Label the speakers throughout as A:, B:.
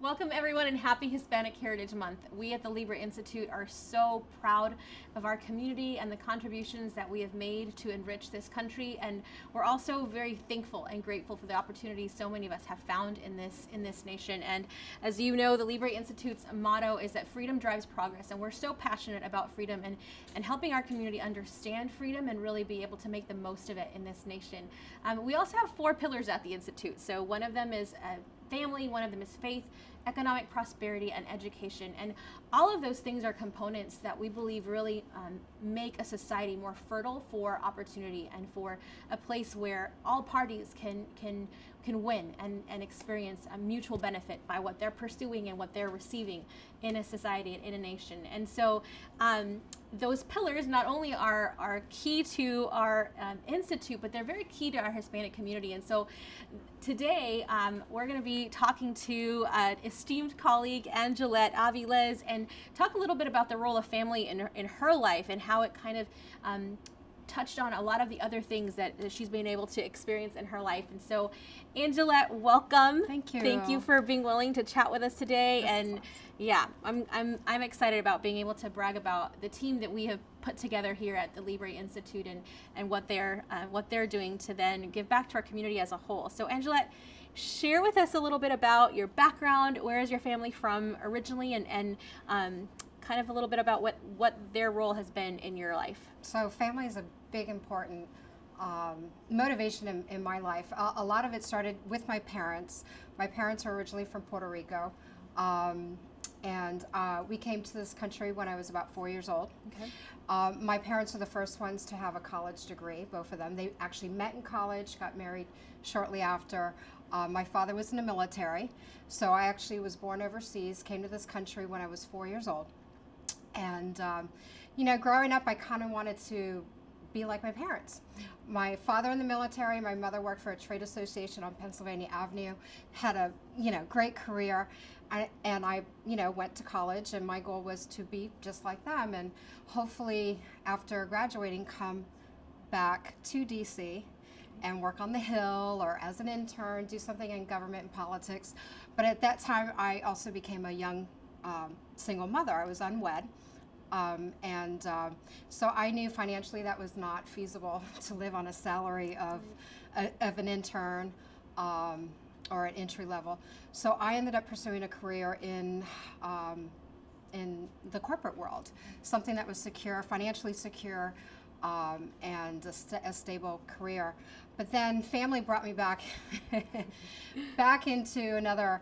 A: Welcome everyone and happy Hispanic Heritage Month. We at the Libre Institute are so proud of our community and the contributions that we have made to enrich this country, and we're also very thankful and grateful for the opportunities so many of us have found in this nation. And as you know, the Libre Institute's motto is that freedom drives progress, and we're so passionate about freedom and helping our community understand freedom and really be able to make the most of it in this nation. We also have 4 pillars at the Institute. So one of them is family, one of them is faith, economic prosperity, and education. And all of those things are components that we believe really make a society more fertile for opportunity and for a place where all parties can win and experience a mutual benefit by what they're pursuing and what they're receiving in a society and in a nation. And so those pillars not only are key to our institute, but they're very key to our Hispanic community. And so today we're going to be talking to esteemed colleague Angelette Aviles and talk a little bit about the role of family in her life and how it kind of touched on a lot of the other things that she's been able to experience in her life. And so Angelette, welcome.
B: Thank you.
A: Thank you for being willing to chat with us today.
B: This
A: and yeah, I'm excited about being able to brag about the team that we have put together here at the Libre Institute and what they're doing to then give back to our community as a whole. So Angelette, share with us a little bit about your background. Where is your family from originally, and kind of a little bit about what their role has been in your life.
B: So family is a big, important motivation in my life. A lot of it started with my parents. My parents are originally from Puerto Rico. And we came to this country when I was about 4 years old.
A: Okay.
B: My parents are the first ones to have a college degree, both of them. They actually met in college, got married shortly after. My father was in the military, so I actually was born overseas, came to this country when I was 4 years old. And, growing up, I kind of wanted to be like my parents. My father in the military, my mother worked for a trade association on Pennsylvania Avenue, had a, great career. And I went to college, and my goal was to be just like them, and hopefully after graduating come back to DC and work on the Hill or as an intern, do something in government and politics. But at that time, I also became a young single mother. I was unwed. So I knew financially that was not feasible to live on a salary of an intern or an entry level. So I ended up pursuing a career in the corporate world, something that was secure, financially secure, and a stable career. But then family brought me back into another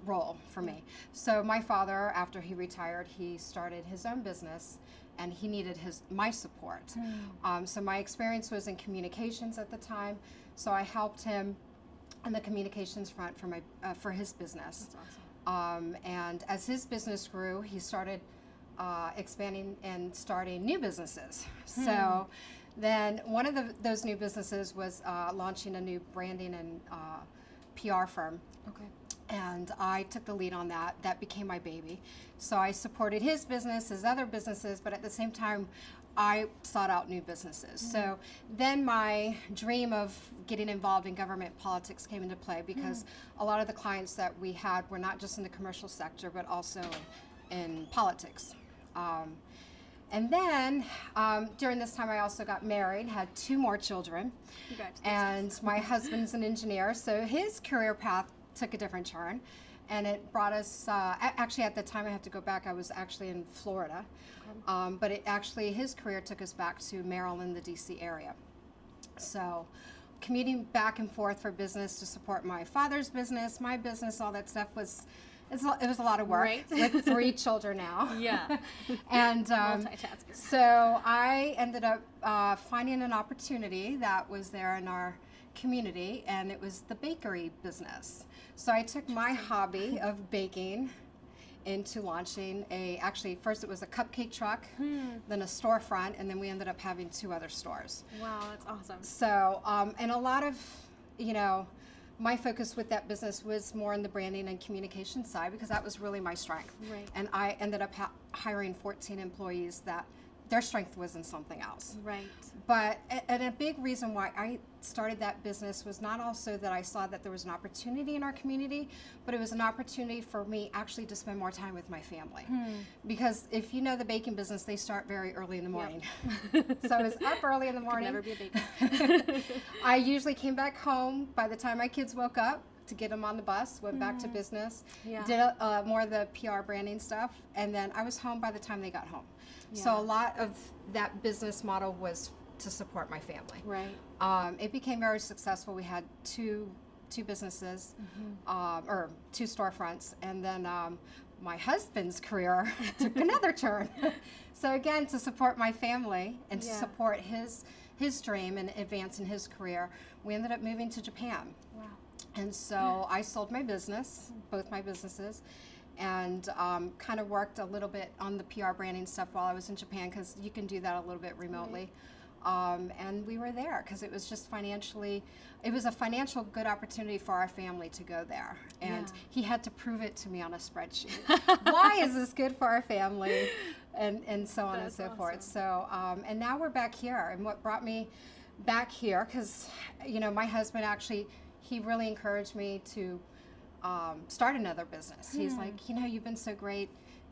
B: role for me. So my father, after he retired, he started his own business, and he needed my support. So my experience was in communications at the time. So I helped him on the communications front for his business.
A: That's awesome.
B: And as his business grew, he started expanding and starting new businesses. So then one of those new businesses was launching a new branding and PR firm.
A: Okay.
B: And I took the lead on that. That became my baby. So I supported his business, his other businesses, but at the same time, I sought out new businesses. So then my dream of getting involved in government politics came into play, because a lot of the clients that we had were not just in the commercial sector, but also in politics. And then during this time, I also got married, had 2 more children.
A: Congratulations.
B: And my husband's an engineer, so his career path took a different turn, and it brought us, actually at the time, I have to go back, I was actually in Florida, but his career took us back to Maryland, the DC area. So commuting back and forth for business to support my father's business, my business, all that stuff it was a lot of work,
A: right?
B: With 3 children now.
A: Yeah.
B: And
A: Multitasker.
B: so I ended up finding an opportunity that was there in our community, and it was the bakery business. So I took my hobby of baking into launching actually first it was a cupcake truck, then a storefront, and then we ended up having 2 other stores.
A: Wow, that's awesome.
B: So, and a lot of, my focus with that business was more on the branding and communication side, because that was really my strength.
A: Right.
B: And I ended up hiring 14 employees that their strength was in something else.
A: Right.
B: But and a big reason why I started that business was not also that I saw that there was an opportunity in our community, but it was an opportunity for me actually to spend more time with my family. Because if you know the baking business, they start very early in the morning. So I was up early in the morning.
A: Could never be a baker.
B: I usually came back home by the time my kids woke up to get them on the bus, went back to business, did more of the PR branding stuff, and then I was home by the time they got home. So a lot of that business model was to support my family.
A: Right.
B: It became very successful. We had two businesses, or two storefronts, and then my husband's career took another turn. So again, to support my family and to support his dream and advance in his career, we ended up moving to Japan.
A: Wow.
B: And so I sold my business, both my businesses, and kind of worked a little bit on the PR branding stuff while I was in Japan, because you can do that a little bit remotely. And we were there because it was just financially, it was a financial good opportunity for our family to go there. And he had to prove it to me on a spreadsheet. Why is this good for our family? And so on and so forth. So, and now we're back here. And what brought me back here, because, you know, my husband actually, he really encouraged me to start another business. He's like, you know, you've been so great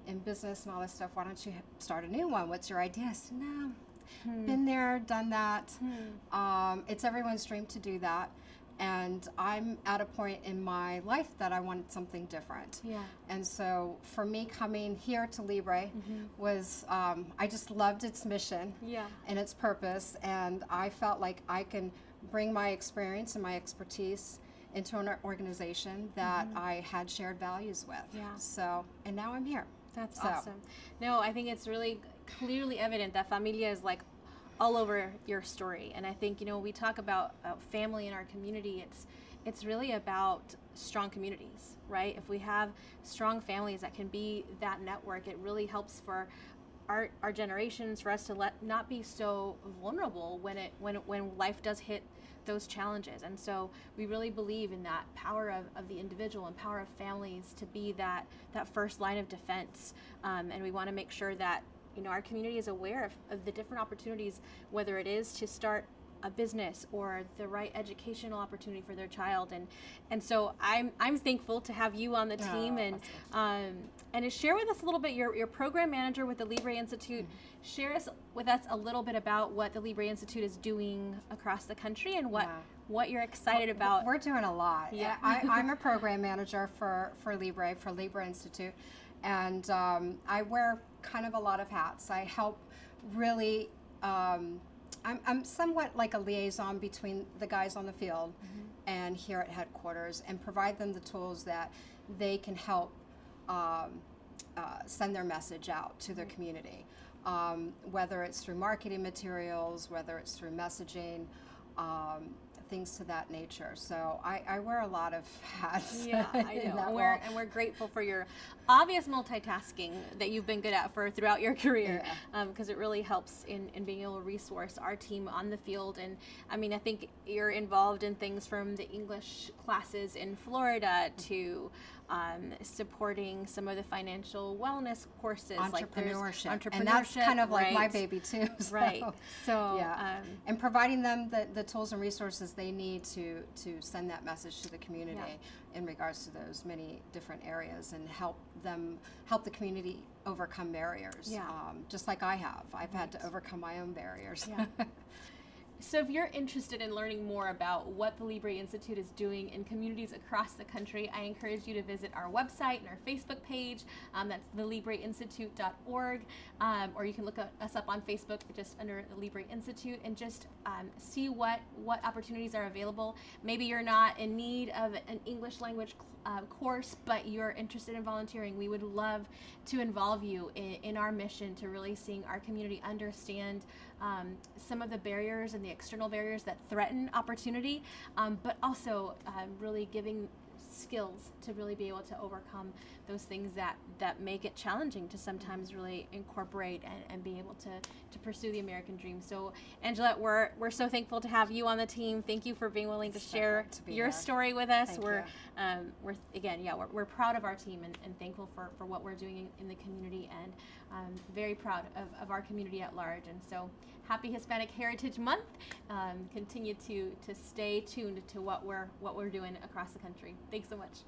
B: in business and all this stuff. Why don't you start a new one? What's your idea? I said, no. Been there, done that. It's everyone's dream to do that. And I'm at a point in my life that I wanted something different. And so for me, coming here to Libre was, I just loved its mission and its purpose. And I felt like I can bring my experience and my expertise into an organization that I had shared values with. So, and now I'm here.
A: That's awesome. No, I think it's really clearly evident that familia is like all over your story. And I think, you know, when we talk about family in our community, it's really about strong communities, right? If we have strong families that can be that network, it really helps for our generations, for us to not be so vulnerable when life does hit those challenges. And so we really believe in that power of the individual and power of families to be that first line of defense. And we want to make sure that, you know, our community is aware of the different opportunities, whether it is to start a business or the right educational opportunity for their child. And so I'm thankful to have you on the team. And to share with us a little bit, your program manager with the Libre Institute. Share with us a little bit about what the Libre Institute is doing across the country and what you're excited about.
B: We're doing a lot. I'm a program manager for Libre Institute. And I wear kind of a lot of hats. I help really, I'm somewhat like a liaison between the guys on the field and here at headquarters, and provide them the tools that they can help send their message out to their community. Whether it's through marketing materials, whether it's through messaging, things to that nature. So I wear a lot of hats.
A: Yeah, I know. And we're grateful for your obvious multitasking that you've been good at throughout your career, because it really helps in being able to resource our team on the field. And I mean, I think you're involved in things from the English classes in Florida to supporting some of the financial wellness courses,
B: entrepreneurship.
A: Like
B: and that's kind of like my baby too. So,
A: right. So
B: and providing them the tools and resources they need to send that message to the community in regards to those many different areas, and help the community overcome barriers. Just like I've had to overcome my own barriers.
A: So if you're interested in learning more about what the Libre Institute is doing in communities across the country, I encourage you to visit our website and our Facebook page. That's thelibreinstitute.org, or you can look us up on Facebook just under the Libre Institute, and just see what opportunities are available. Maybe you're not in need of an English language course, but you're interested in volunteering. We would love to involve you in our mission to really seeing our community understand some of the barriers and the external barriers that threaten opportunity, but also really giving skills to really be able to overcome those things that make it challenging to sometimes really incorporate and be able to pursue the American dream. So Angelette, we're so thankful to have you on the team. Thank you for being willing to share your story with us. We're we're proud of our team and thankful for what we're doing in the community, and very proud of our community at large. And so happy Hispanic Heritage Month. Continue to stay tuned to what we're doing across the country. Thanks so much.